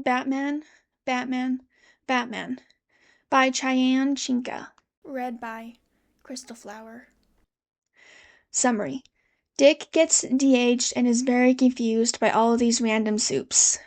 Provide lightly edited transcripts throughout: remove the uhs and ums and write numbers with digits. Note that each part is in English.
Batman, Batman, Batman by CheyanneChika. Read by Crystal Flower. Summary. Dick gets de-aged and is very confused by all of these random supes.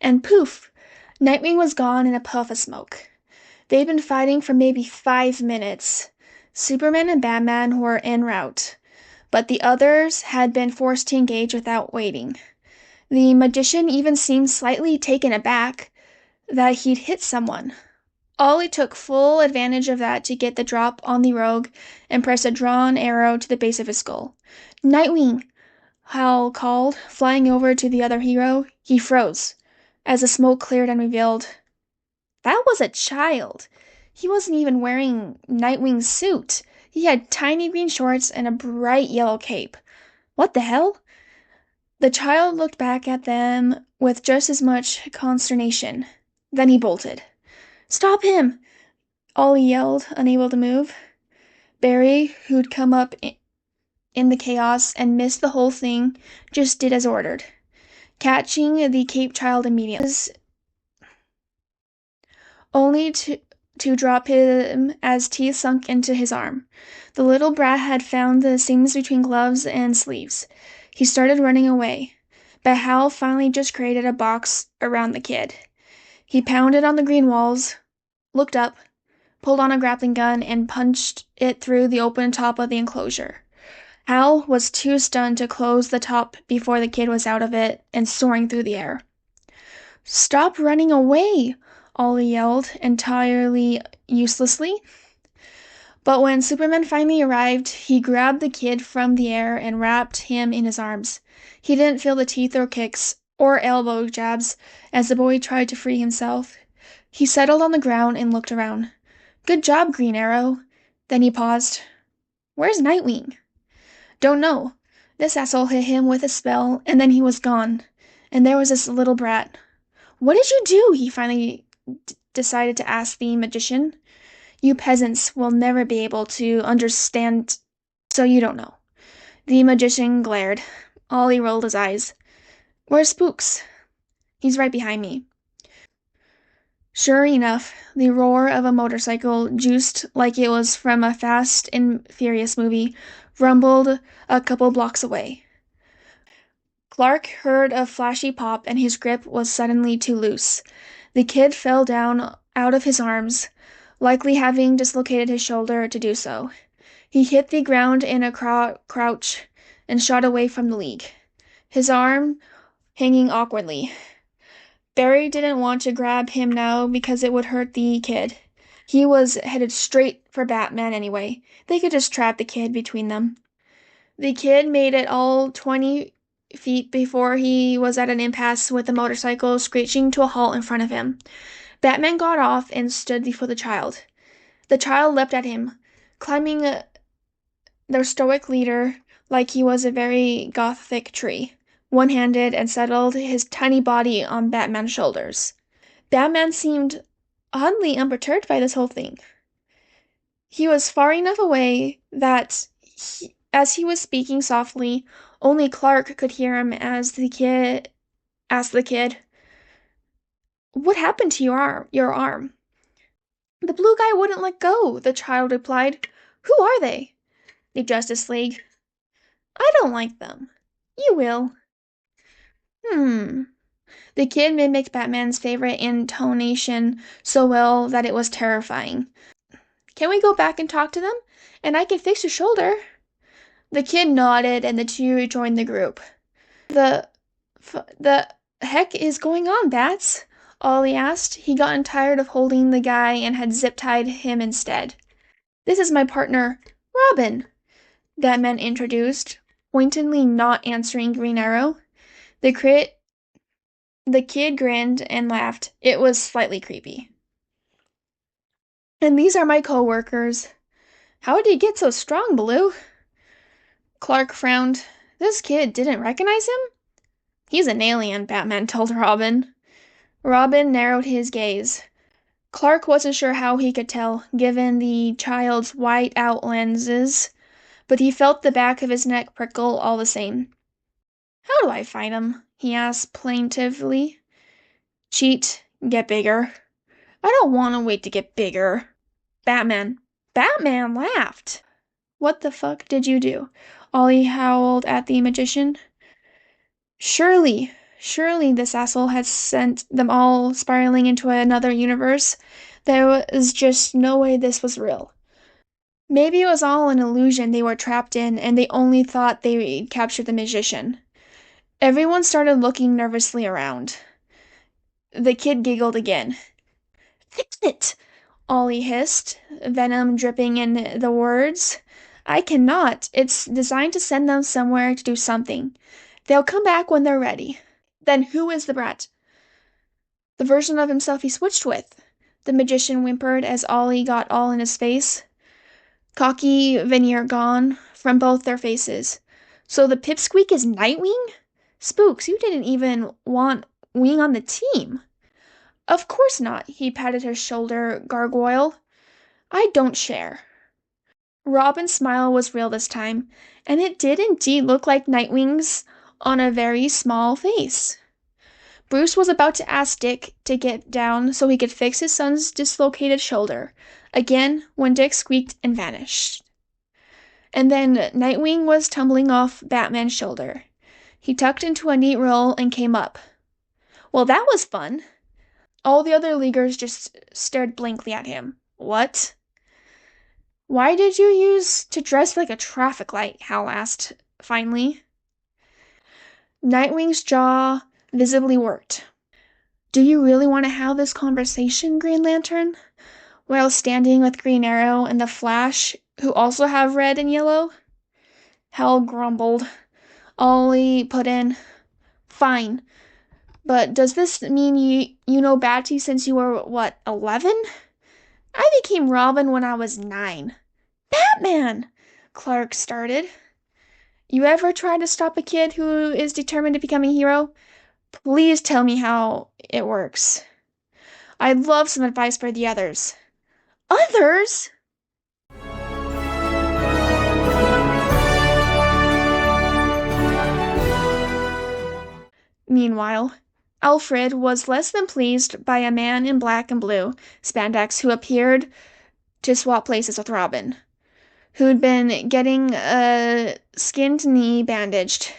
And poof! Nightwing was gone in a puff of smoke. They'd been fighting for maybe 5 minutes. Superman and Batman were en route, but the others had been forced to engage without waiting. The magician even seemed slightly taken aback that he'd hit someone. Ollie took full advantage of that to get the drop on the rogue and press a drawn arrow to the base of his skull. "Nightwing!" Hal called, flying over to the other hero. He froze as the smoke cleared and revealed that was a child. He wasn't even wearing Nightwing's suit. He had tiny green shorts and a bright yellow cape. What the hell? The child looked back at them with just as much consternation. Then he bolted. "Stop him!" Ollie yelled, unable to move. Barry, who'd come up in the chaos and missed the whole thing, just did as ordered, catching the cape child immediately, only to drop him as teeth sunk into his arm. The little brat had found the seams between gloves and sleeves. He started running away, but Hal finally just created a box around the kid. He pounded on the green walls, looked up, pulled on a grappling gun, and punched it through the open top of the enclosure. Hal was too stunned to close the top before the kid was out of it and soaring through the air. "Stop running away!" Ollie yelled, entirely uselessly. But when Superman finally arrived, he grabbed the kid from the air and wrapped him in his arms. He didn't feel the teeth or kicks or elbow jabs as the boy tried to free himself. He settled on the ground and looked around. "Good job, Green Arrow." Then he paused. "Where's Nightwing?" "Don't know. This asshole hit him with a spell, and then he was gone. And there was this little brat." "What did you do?" he finally decided to ask the magician. "You peasants will never be able to understand, so you don't know." The magician glared. Ollie rolled his eyes. "Where's Spooks?" "He's right behind me." Sure enough, the roar of a motorcycle, juiced like it was from a Fast and Furious movie, rumbled a couple blocks away. Clark heard a flashy pop and his grip was suddenly too loose. The kid fell down out of his arms, likely having dislocated his shoulder to do so. He hit the ground in a crouch and shot away from the League, his arm hanging awkwardly. Barry didn't want to grab him now because it would hurt the kid. He was headed straight for Batman anyway. They could just trap the kid between them. The kid made it all 20 feet before he was at an impasse with the motorcycle screeching to a halt in front of him. Batman got off and stood before the child. The child leapt at him, climbing their stoic leader like he was a very gothic tree, one-handed, and settled his tiny body on Batman's shoulders. Batman seemed oddly unperturbed by this whole thing. He was far enough away that as he was speaking softly, only Clark could hear him as the kid asked the kid, "What happened to your arm?" "The blue guy wouldn't let go," the child replied. "Who are they?" "The Justice League." "I don't like them." "You will." The kid mimicked Batman's favorite intonation so well that it was terrifying. "Can we go back and talk to them? And I can fix your shoulder." The kid nodded and the two rejoined the group. The heck is going on, Bats?" Ollie asked. He'd gotten tired of holding the guy and had zip-tied him instead. "This is my partner, Robin," Batman introduced, pointedly not answering Green Arrow. The The kid grinned and laughed. It was slightly creepy. And these are my coworkers. How did he get so strong, Blue? Clark frowned. This kid didn't recognize him? He's an alien, Batman told Robin. Robin narrowed his gaze. Clark wasn't sure how he could tell, given the child's white-out lenses, but he felt the back of his neck prickle all the same. How do I fight him? He asked plaintively. Cheat, get bigger. I don't want to wait to get bigger. Batman laughed. What the fuck did you do? Ollie howled at the magician. Surely this asshole had sent them all spiraling into another universe. There was just no way this was real. Maybe it was all an illusion they were trapped in, and they only thought they'd captured the magician. Everyone started looking nervously around. The kid giggled again. Fix it! Ollie hissed, venom dripping in the words. I cannot. It's designed to send them somewhere to do something. They'll come back when they're ready. Then who is the brat? The version of himself he switched with. The magician whimpered as Ollie got all in his face. Cocky veneer gone from both their faces. So the pipsqueak is Nightwing? Spooks, you didn't even want Wing on the team. Of course not, he patted his shoulder, gargoyle. I don't share. Robin's smile was real this time, and it did indeed look like Nightwing's on a very small face. Bruce was about to ask Dick to get down so he could fix his son's dislocated shoulder, again when Dick squeaked and vanished. And then Nightwing was tumbling off Batman's shoulder. He tucked into a neat roll and came up. Well, that was fun. All the other Leaguers just stared blankly at him. What? Why did you use to dress like a traffic light? Hal asked, finally. Nightwing's jaw visibly worked. Do you really want to have this conversation, Green Lantern? While standing with Green Arrow and the Flash, who also have red and yellow? Hal grumbled. Ollie put in, fine. But does this mean you know Batty since you were, 11? I became Robin when I was 9. Batman! Clark started. You ever try to stop a kid who is determined to become a hero? Please tell me how it works. I'd love some advice for the others. Others? Meanwhile, Alfred was less than pleased by a man in black and blue spandex who appeared to swap places with Robin, who'd been getting a skinned knee bandaged.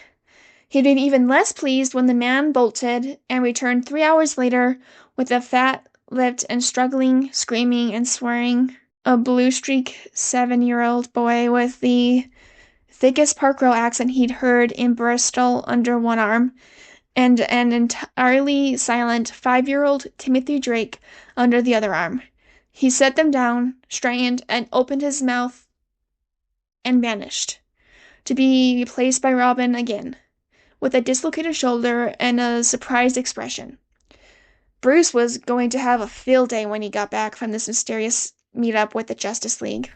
He'd been even less pleased when the man bolted and returned 3 hours later with a fat-lipped and struggling, screaming and swearing, a blue-streak 7-year-old boy with the thickest Park Row accent he'd heard in Bristol under one arm, and an entirely silent 5-year-old Timothy Drake under the other arm. He set them down, straightened, and opened his mouth and vanished, to be replaced by Robin again, with a dislocated shoulder and a surprised expression. Bruce was going to have a field day when he got back from this mysterious meetup with the Justice League.